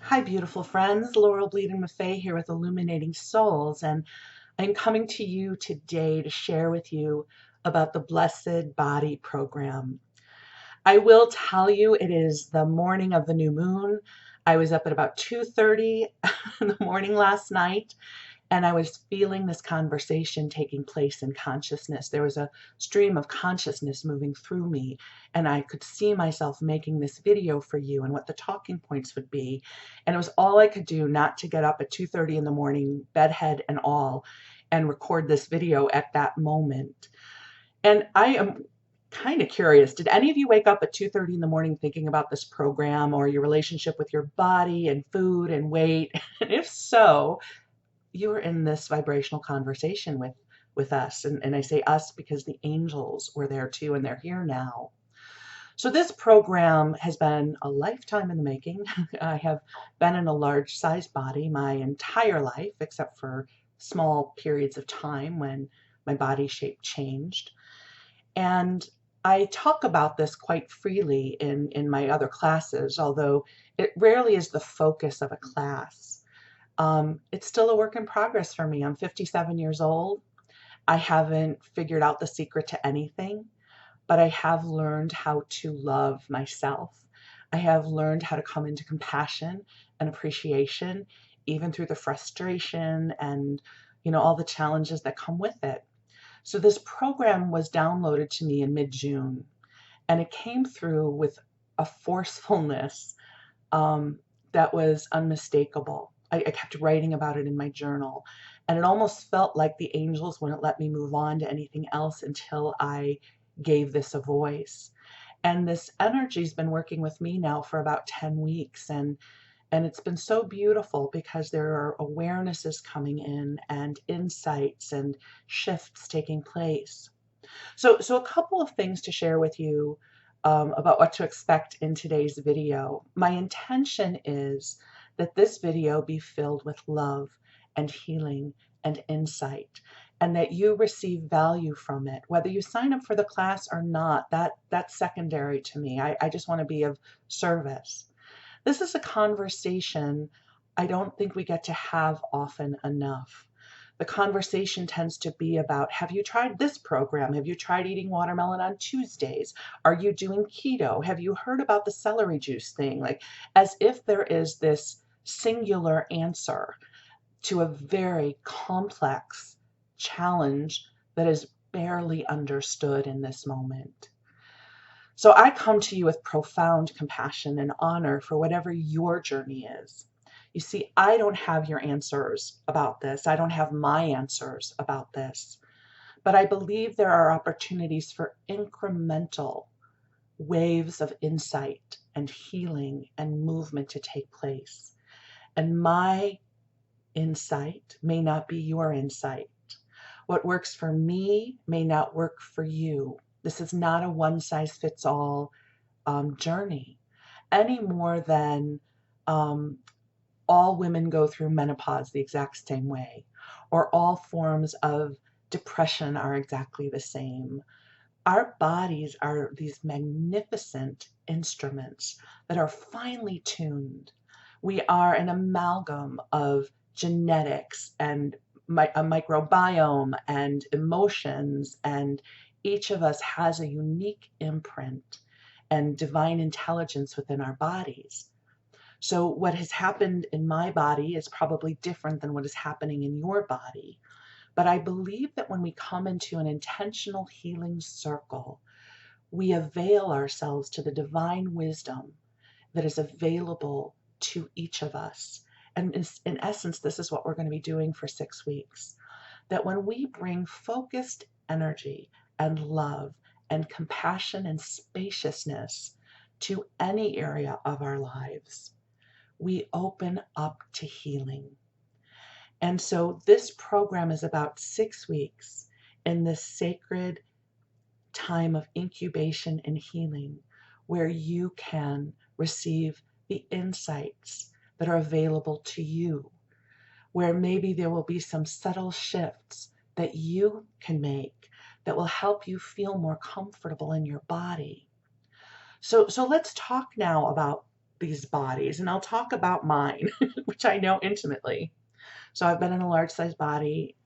Hi, beautiful friends. Laurel Bleadon-Maffei here with Illuminating Souls, and I'm coming to you today to share with you about the Blessed Body program. I will tell you it is the morning of the new moon. I was up at about 2:30 in the morning last night, and I was feeling this conversation taking place in consciousness. There was a stream of consciousness moving through me, and I could see myself making this video for you and what the talking points would be. And it was all I could do not to get up at 2:30 in the morning, bedhead and all, and record this video at that moment. And I am kind of curious, did any of you wake up at 2:30 in the morning thinking about this program or your relationship with your body and food and weight? And if so, you were in this vibrational conversation with us. And I say us because the angels were there too, and they're here now. So this program has been a lifetime in the making. I have been in a large size body my entire life, except for small periods of time when my body shape changed. And I talk about this quite freely in my other classes, although it rarely is the focus of a class. It's still a work in progress for me. I'm 57 years old. I haven't figured out the secret to anything, but I have learned how to love myself. I have learned how to come into compassion and appreciation, even through the frustration and, all the challenges that come with it. So this program was downloaded to me in mid-June, and it came through with a forcefulness that was unmistakable. I kept writing about it in my journal, and it almost felt like the angels wouldn't let me move on to anything else until I gave this a voice. And this energy's been working with me now for about 10 weeks, and it's been so beautiful because there are awarenesses coming in and insights and shifts taking place. So a couple of things to share with you about what to expect in today's video. My intention is that this video be filled with love and healing and insight, and that you receive value from it. Whether you sign up for the class or not, that's secondary to me. I just want to be of service. This is a conversation I don't think we get to have often enough. The conversation tends to be about, have you tried this program? Have you tried eating watermelon on Tuesdays? Are you doing keto? Have you heard about the celery juice thing? Like, as if there is this singular answer to a very complex challenge that is barely understood in this moment. So I come to you with profound compassion and honor for whatever your journey is. You see, I don't have your answers about this. I don't have my answers about this. But I believe there are opportunities for incremental waves of insight and healing and movement to take place. And my insight may not be your insight. What works for me may not work for you. This is not a one-size-fits-all journey, any more than all women go through menopause the exact same way, or all forms of depression are exactly the same. Our bodies are these magnificent instruments that are finely tuned. We are an amalgam of genetics and a microbiome and emotions, and each of us has a unique imprint and divine intelligence within our bodies. So what has happened in my body is probably different than what is happening in your body. But I believe that when we come into an intentional healing circle, we avail ourselves to the divine wisdom that is available to each of us. And in essence, this is what we're going to be doing for 6 weeks. That when we bring focused energy and love and compassion and spaciousness to any area of our lives, we open up to healing. And so this program is about 6 weeks in this sacred time of incubation and healing, where you can receive the insights that are available to you, where maybe there will be some subtle shifts that you can make that will help you feel more comfortable in your body. So let's talk now about these bodies, and I'll talk about mine, which I know intimately. So I've been in a large size body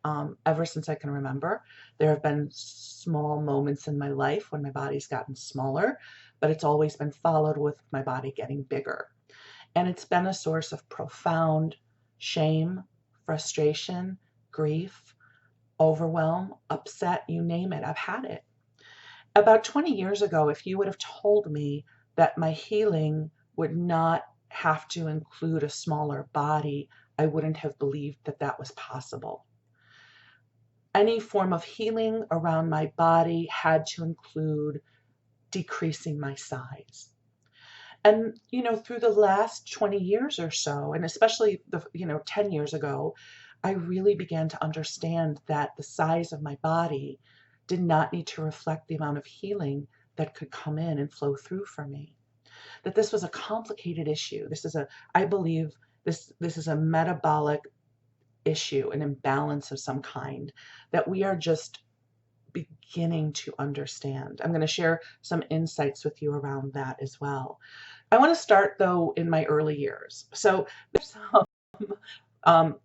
ever since I can remember. There have been small moments in my life when my body's gotten smaller, but it's always been followed with my body getting bigger. And it's been a source of profound shame, frustration, grief, overwhelm, upset, you name it. I've had it. About 20 years ago, if you would have told me that my healing would not have to include a smaller body, I wouldn't have believed that that was possible. Any form of healing around my body had to include decreasing my size. And, through the last 20 years or so, and especially 10 years ago, I really began to understand that the size of my body did not need to reflect the amount of healing that could come in and flow through for me. That this was a complicated issue. I believe this is a metabolic issue, an imbalance of some kind that we are just beginning to understand. I'm going to share some insights with you around that as well. I want to start though in my early years. So there's some um,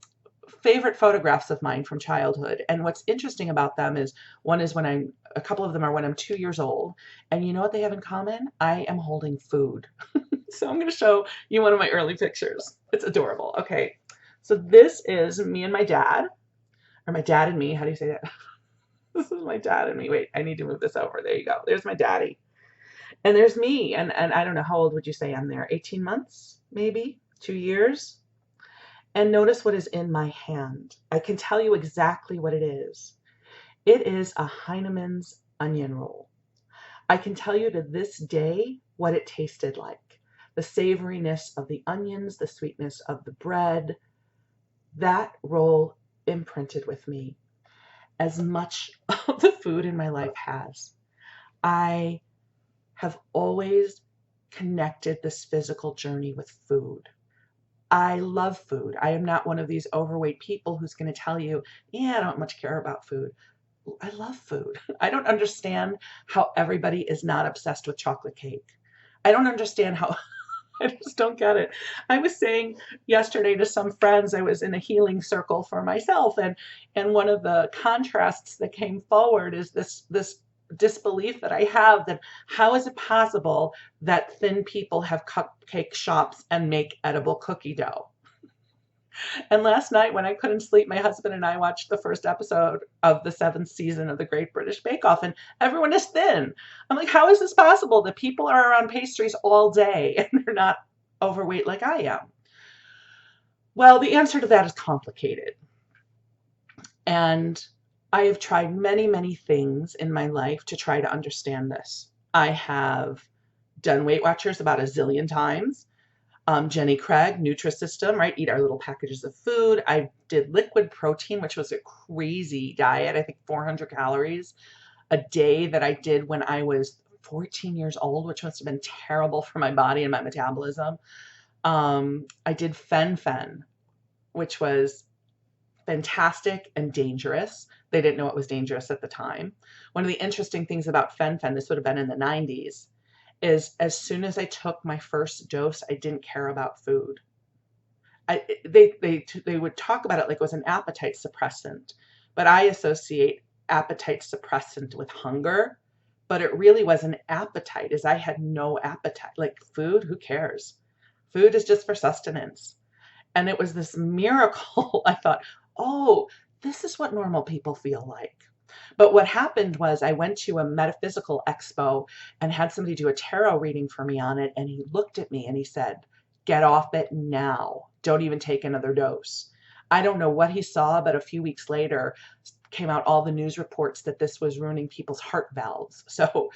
favorite photographs of mine from childhood, and what's interesting about them is a couple of them are when I'm 2 years old, and you know what they have in common? I am holding food. So I'm going to show you one of my early pictures. It's adorable. Okay, so this is me and my dad, or my dad and me. How do you say that? This is my dad and me. Wait, I need to move this over. There you go. There's my daddy. And there's me. And I don't know, how old would you say I'm there? 18 months, maybe? 2 years? And notice what is in my hand. I can tell you exactly what it is. It is a Heinemann's onion roll. I can tell you to this day what it tasted like. The savoriness of the onions, the sweetness of the bread. That roll imprinted with me as much of the food in my life has. I have always connected this physical journey with food. I love food. I am not one of these overweight people who's going to tell you, yeah, I don't much care about food. I love food. I don't understand how everybody is not obsessed with chocolate cake. I don't understand how, I just don't get it. I was saying yesterday to some friends, I was in a healing circle for myself, and one of the contrasts that came forward is this disbelief that I have that how is it possible that thin people have cupcake shops and make edible cookie dough? And last night when I couldn't sleep, my husband and I watched the first episode of the seventh season of the Great British Bake Off, and everyone is thin. I'm like, how is this possible that people are around pastries all day and they're not overweight like I am? Well, the answer to that is complicated. And I have tried many, many things in my life to try to understand this. I have done Weight Watchers about a zillion times. Jenny Craig, Nutrisystem, right? Eat our little packages of food. I did liquid protein, which was a crazy diet. I think 400 calories a day that I did when I was 14 years old, which must have been terrible for my body and my metabolism. I did fen-phen, which was fantastic and dangerous. They didn't know it was dangerous at the time. One of the interesting things about fen-phen, this would have been in the 90s, is as soon as I took my first dose, I didn't care about food. They would talk about it like it was an appetite suppressant, but I associate appetite suppressant with hunger, but it really was an appetite, as I had no appetite. Like food, who cares? Food is just for sustenance. And it was this miracle. I thought, oh, this is what normal people feel like. But what happened was I went to a metaphysical expo and had somebody do a tarot reading for me on it. And he looked at me and he said, get off it now. Don't even take another dose. I don't know what he saw, but a few weeks later came out all the news reports that this was ruining people's heart valves. So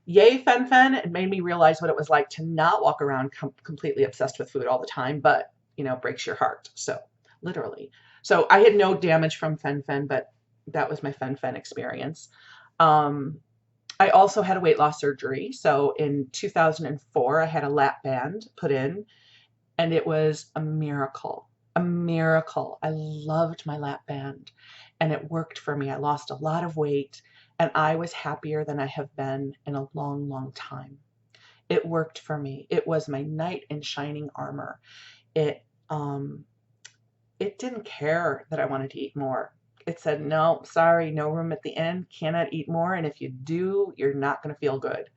yay, fen-phen. It made me realize what it was like to not walk around completely obsessed with food all the time, but, breaks your heart. So literally. So I had no damage from fen-phen, but that was my fen-phen experience. I also had a weight loss surgery. So in 2004, I had a lap band put in, and it was a miracle. A miracle. I loved my lap band, and it worked for me. I lost a lot of weight, and I was happier than I have been in a long, long time. It worked for me. It was my knight in shining armor. It um, it didn't care that I wanted to eat more. It said, no, sorry, no room at the end, cannot eat more. And if you do, you're not going to feel good.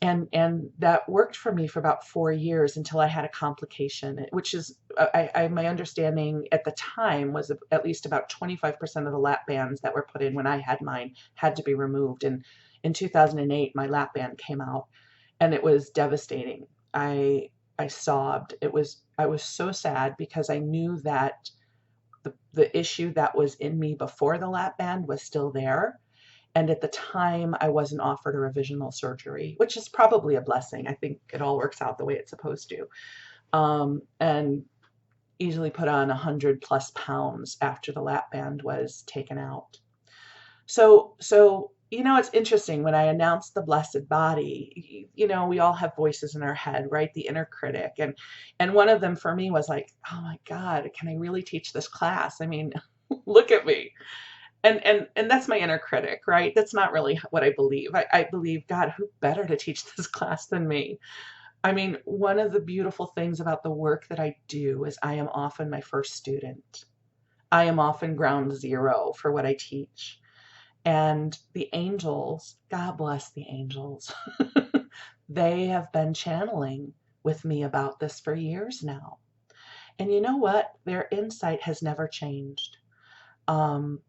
And that worked for me for about 4 years until I had a complication, which is, my understanding at the time was at least about 25% of the lap bands that were put in when I had mine had to be removed. And in 2008, my lap band came out and it was devastating. I sobbed. I was so sad because I knew that the issue that was in me before the lap band was still there. And at the time, I wasn't offered a revisional surgery, which is probably a blessing. I think it all works out the way it's supposed to. And easily put on 100+ pounds after the lap band was taken out. So it's interesting when I announced the blessed body, we all have voices in our head, right? The inner critic. And one of them for me was like, oh my God, can I really teach this class? I mean, look at me. And that's my inner critic, right? That's not really what I believe. I believe, God, who better to teach this class than me? I mean, one of the beautiful things about the work that I do is I am often my first student. I am often ground zero for what I teach. And the angels, God bless the angels, they have been channeling with me about this for years now. And you know what? Their insight has never changed. Um,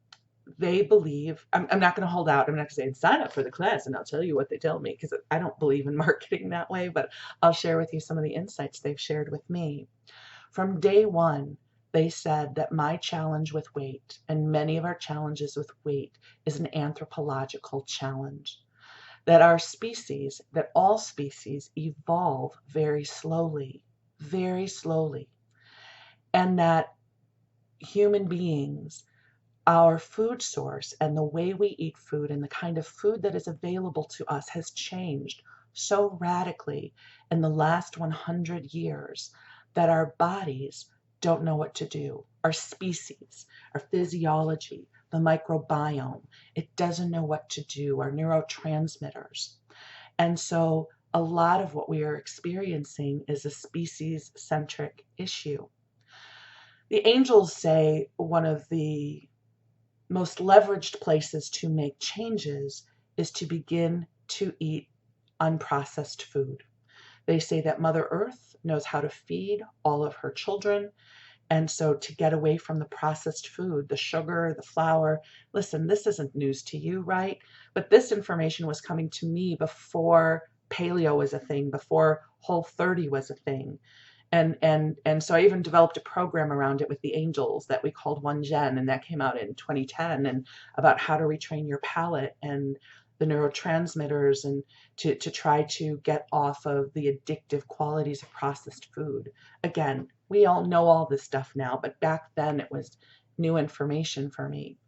they believe, I'm not going to hold out. I'm not going to say sign up for the class and I'll tell you what they tell me because I don't believe in marketing that way, but I'll share with you some of the insights they've shared with me. From day one, they said that my challenge with weight and many of our challenges with weight is an anthropological challenge. That that all species evolve very slowly, and that human beings, our food source and the way we eat food and the kind of food that is available to us has changed so radically in the last 100 years that our bodies don't know what to do. Our species, our physiology, the microbiome, it doesn't know what to do, our neurotransmitters. And so a lot of what we are experiencing is a species-centric issue. The angels say one of the most leveraged places to make changes is to begin to eat unprocessed food. They say that Mother Earth knows how to feed all of her children. And so to get away from the processed food, the sugar, the flour, listen, this isn't news to you, right? But this information was coming to me before paleo was a thing, before Whole30 was a thing. And so I even developed a program around it with the angels that we called One Gen, and that came out in 2010, and about how to retrain your palate and the neurotransmitters and to try to get off of the addictive qualities of processed food. Again, we all know all this stuff now, but back then it was new information for me.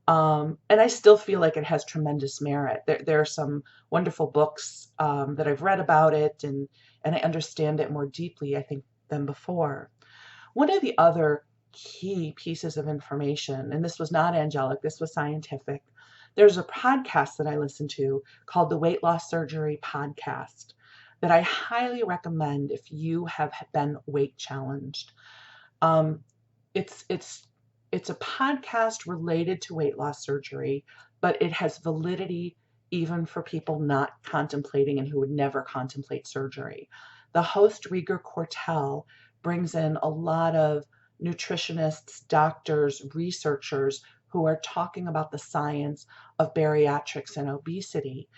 And I still feel like it has tremendous merit. There are some wonderful books that I've read about it, and I understand it more deeply, I think, than before. One of the other key pieces of information, and this was not angelic, this was scientific. There's a podcast that I listen to called the Weight Loss Surgery Podcast that I highly recommend if you have been weight challenged. Um, it's a podcast related to weight loss surgery, but it has validity even for people not contemplating and who would never contemplate surgery. The host, Rieger Cortell, brings in a lot of nutritionists, doctors, researchers who are talking about the science of bariatrics and obesity.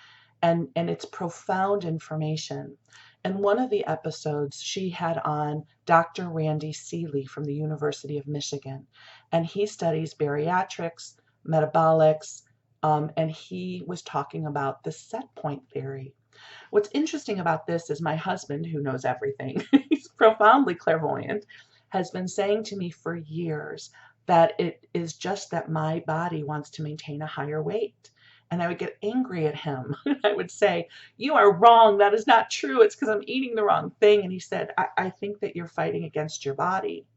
And it's profound information. And one of the episodes, she had on Dr. Randy Seeley from the University of Michigan, and he studies bariatrics, metabolics, and he was talking about the set point theory. What's interesting about this is my husband, who knows everything, he's profoundly clairvoyant, has been saying to me for years that it is just that my body wants to maintain a higher weight. And I would get angry at him. I would say, you are wrong. That is not true. It's because I'm eating the wrong thing. And he said, I think that you're fighting against your body.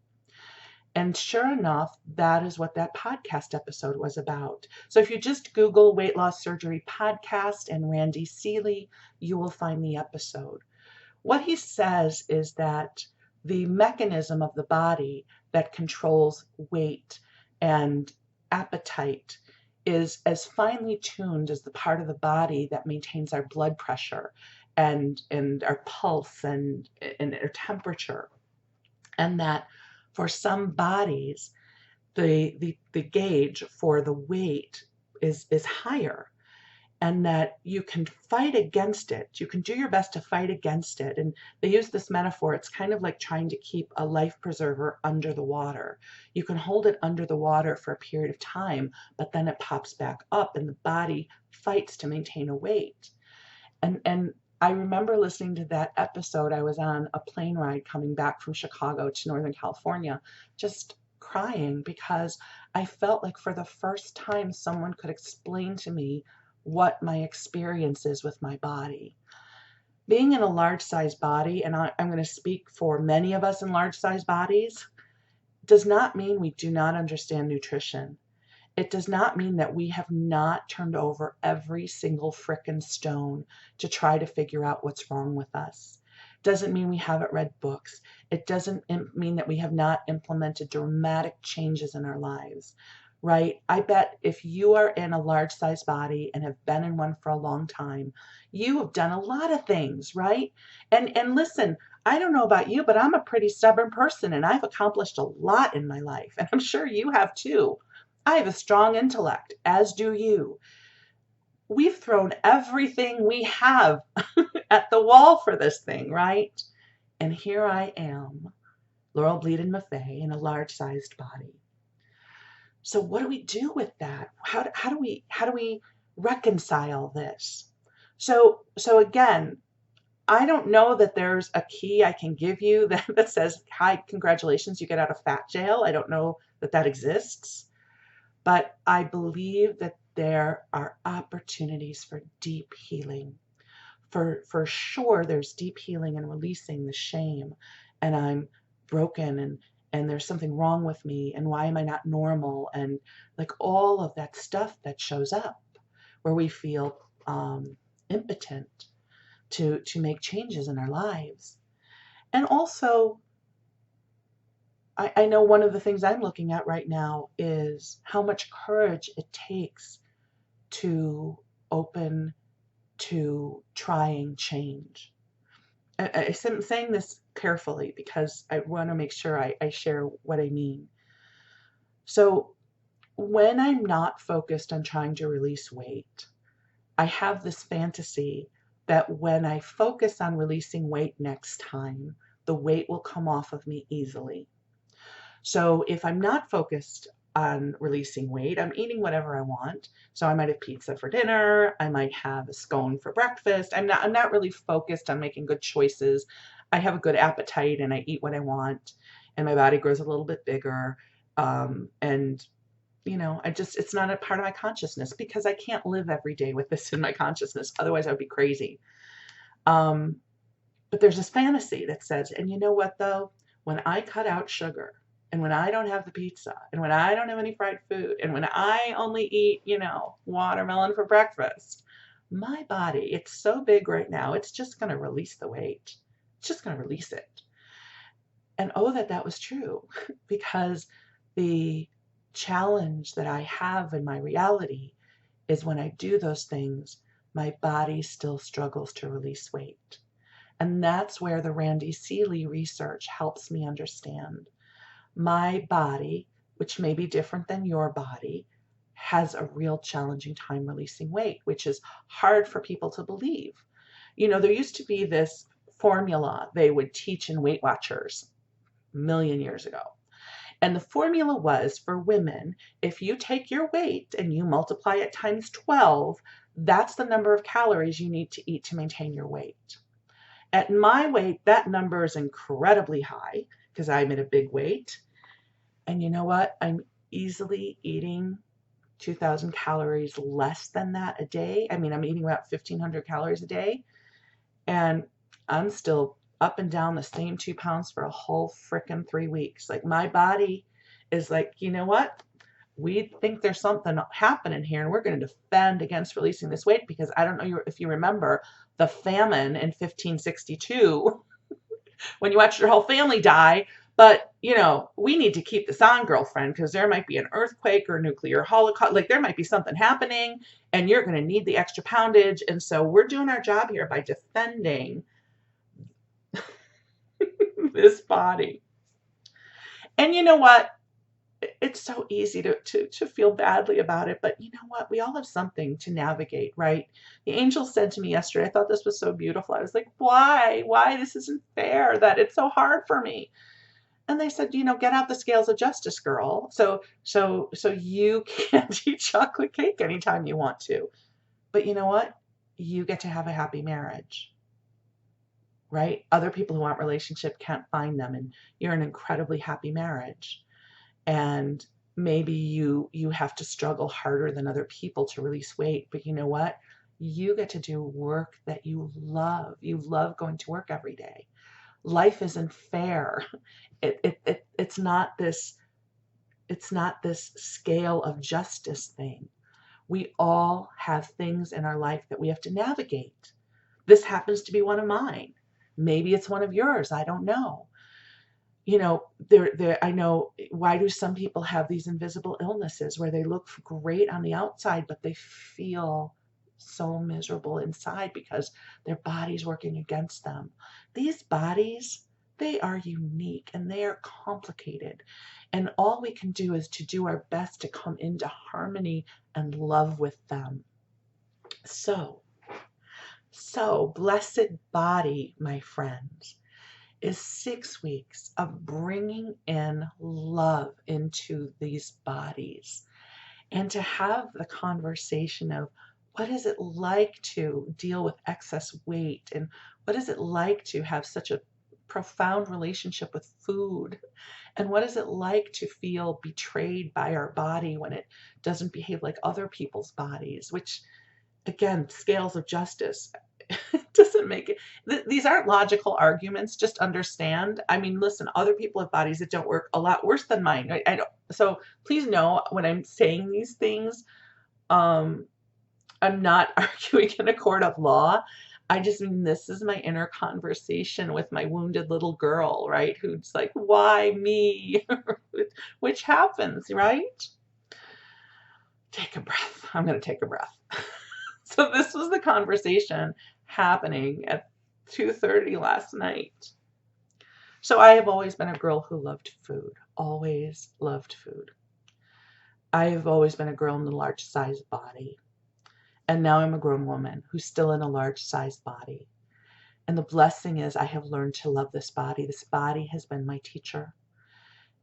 And sure enough, that is what that podcast episode was about. So if you just Google weight loss surgery podcast and Randy Seeley, you will find the episode. What he says is that the mechanism of the body that controls weight and appetite is as finely tuned as the part of the body that maintains our blood pressure and our pulse and our temperature. And that for some bodies, the gauge for the weight is higher, and that you can fight against it. You can do your best to fight against it. And they use this metaphor. It's kind of like trying to keep a life preserver under the water. You can hold it under the water for a period of time, but then it pops back up and the body fights to maintain a weight. And I remember listening to that episode. I was on a plane ride coming back from Chicago to Northern California, just crying because I felt like for the first time someone could explain to me what my experience is with my body. Being in a large size body, and I'm going to speak for many of us in large size bodies, does not mean we do not understand nutrition. It does not mean that we have not turned over every single frickin' stone to try to figure out what's wrong with us. It doesn't mean we haven't read books. It doesn't mean that we have not implemented dramatic changes in our lives, right? I bet if you are in a large size body and have been in one for a long time, you have done a lot of things, right? And listen, I don't know about you, but I'm a pretty stubborn person and I've accomplished a lot in my life, and I'm sure you have too. I have a strong intellect, as do you. We've thrown everything we have at the wall for this thing, right? And here I am, Laurel Bleadon-Maffei, in a large-sized body. So what do we do with that? How do we reconcile this? So again, I don't know that there's a key I can give you that says, hi, congratulations, you get out of fat jail. I don't know that exists. But I believe that there are opportunities for deep healing. For sure, there's deep healing in releasing the shame, and I'm broken, and there's something wrong with me, and why am I not normal, and like all of that stuff that shows up where we feel impotent to make changes in our lives. And also, I know one of the things I'm looking at right now is how much courage it takes to open to trying change. I'm saying this carefully because I want to make sure I share what I mean. So when I'm not focused on trying to release weight, I have this fantasy that when I focus on releasing weight next time, the weight will come off of me easily. So if I'm not focused on releasing weight, I'm eating whatever I want. So I might have pizza for dinner. I might have a scone for breakfast. I'm not really focused on making good choices. I have a good appetite and I eat what I want, and my body grows a little bit bigger. And it's not a part of my consciousness because I can't live every day with this in my consciousness. Otherwise I would be crazy. But there's this fantasy that says, and you know what though? When I cut out sugar, and when I don't have the pizza, and when I don't have any fried food, and when I only eat, watermelon for breakfast, my body, it's so big right now, it's just going to release the weight. It's just going to release it. And oh, that was true, because the challenge that I have in my reality is when I do those things, my body still struggles to release weight. And that's where the Randy Seeley research helps me understand. My body, which may be different than your body, has a real challenging time releasing weight, which is hard for people to believe. There used to be this formula they would teach in Weight Watchers a million years ago. And the formula was for women, if you take your weight and you multiply it times 12, that's the number of calories you need to eat to maintain your weight. At my weight, that number is incredibly high because I'm at a big weight. And you know what? I'm easily eating 2,000 calories less than that a day. I mean, I'm eating about 1,500 calories a day. And I'm still up and down the same 2 pounds for a whole frickin' 3 weeks. Like my body is like, you know what? We think there's something happening here, and we're going to defend against releasing this weight because I don't know if you remember the famine in 1562 when you watched your whole family die. But, we need to keep this on, girlfriend, because there might be an earthquake or nuclear holocaust. Like, there might be something happening, and you're going to need the extra poundage. And so we're doing our job here by defending this body. And you know what? It's so easy to feel badly about it, but you know what? We all have something to navigate, right? The angel said to me yesterday, I thought this was so beautiful. I was like, why? Why? This isn't fair that it's so hard for me. And they said, get out the scales of justice, girl. So you can't eat chocolate cake anytime you want to. But you know what? You get to have a happy marriage, right? Other people who want relationship can't find them, and you're in an incredibly happy marriage. And maybe you have to struggle harder than other people to release weight, but you know what? You get to do work that you love. You love going to work every day. Life isn't fair. It's not this scale of justice thing. We all have things in our life that we have to navigate. This happens to be one of mine. Maybe it's one of yours. I don't know. I know, why do some people have these invisible illnesses where they look great on the outside, but they feel so miserable inside because their body's working against them? These bodies, they are unique and they are complicated. And all we can do is to do our best to come into harmony and love with them. So blessed body, my friends, is 6 weeks of bringing in love into these bodies, and to have the conversation of what is it like to deal with excess weight, and what is it like to have such a profound relationship with food, and what is it like to feel betrayed by our body when it doesn't behave like other people's bodies, which, again, scales of justice. It doesn't make it. These aren't logical arguments. Just understand. I mean, listen, other people have bodies that don't work a lot worse than mine. Right? I don't. So please know when I'm saying these things, I'm not arguing in a court of law. I just mean this is my inner conversation with my wounded little girl, right? Who's like, why me? Which happens, right? Take a breath. I'm going to take a breath. So this was the conversation happening at 2:30 last night. So I have always been a girl who loved food, always loved food. I have always been a girl in a large sized body. And now I'm a grown woman who's still in a large sized body. And the blessing is I have learned to love this body. This body has been my teacher.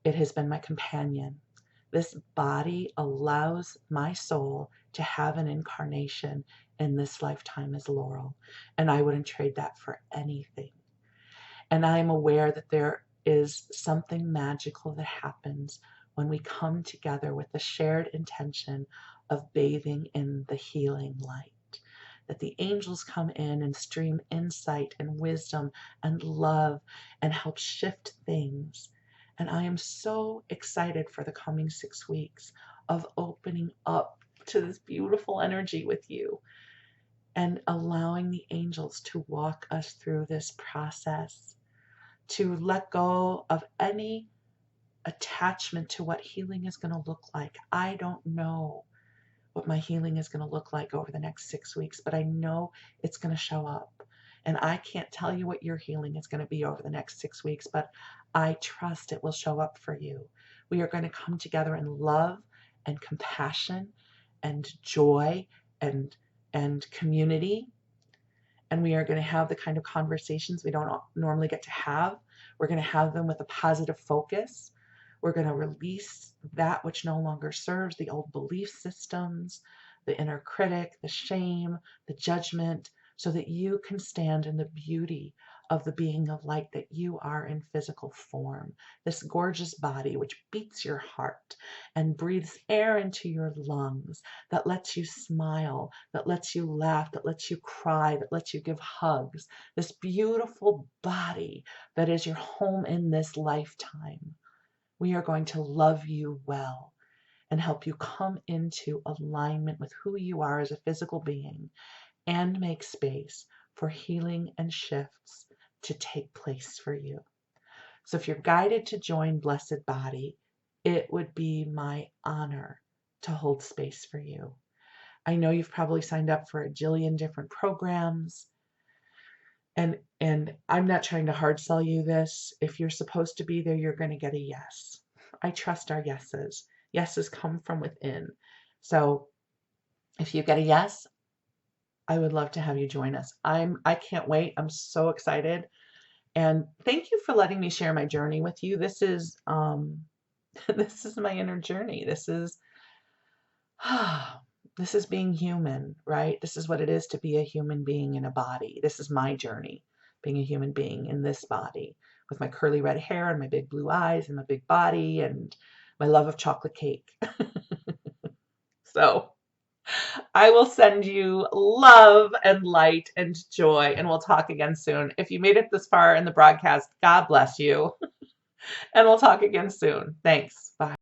It has been my companion. This body allows my soul to have an incarnation in this lifetime as Laurel, and I wouldn't trade that for anything. And I am aware that there is something magical that happens when we come together with the shared intention of bathing in the healing light, that the angels come in and stream insight and wisdom and love and help shift things. And I am so excited for the coming 6 weeks of opening up to this beautiful energy with you and allowing the angels to walk us through this process, to let go of any attachment to what healing is going to look like. I don't know what my healing is going to look like over the next 6 weeks, but I know it's going to show up. And I can't tell you what your healing is going to be over the next 6 weeks, but I trust it will show up for you. We are going to come together in love and compassion and joy and community. And we are going to have the kind of conversations we don't normally get to have. We're going to have them with a positive focus. We're going to release that which no longer serves, the old belief systems, the inner critic, the shame, the judgment, so that you can stand in the beauty of the being of light that you are in physical form. This gorgeous body which beats your heart and breathes air into your lungs, that lets you smile, that lets you laugh, that lets you cry, that lets you give hugs. This beautiful body that is your home in this lifetime. We are going to love you well and help you come into alignment with who you are as a physical being and make space for healing and shifts to take place for you. So if you're guided to join Blessed Body, it would be my honor to hold space for you. I know you've probably signed up for a jillion different programs, and I'm not trying to hard sell you this. If you're supposed to be there, you're going to get a yes. I trust our yeses. Yeses come from within. So if you get a yes, I would love to have you join us. I can't wait. I'm so excited. And thank you for letting me share my journey with you. This is this is my inner journey. This is being human, right? This is what it is to be a human being in a body. This is my journey, being a human being in this body with my curly red hair and my big blue eyes and my big body and my love of chocolate cake. So I will send you love and light and joy, and we'll talk again soon. If you made it this far in the broadcast, God bless you, and we'll talk again soon. Thanks. Bye.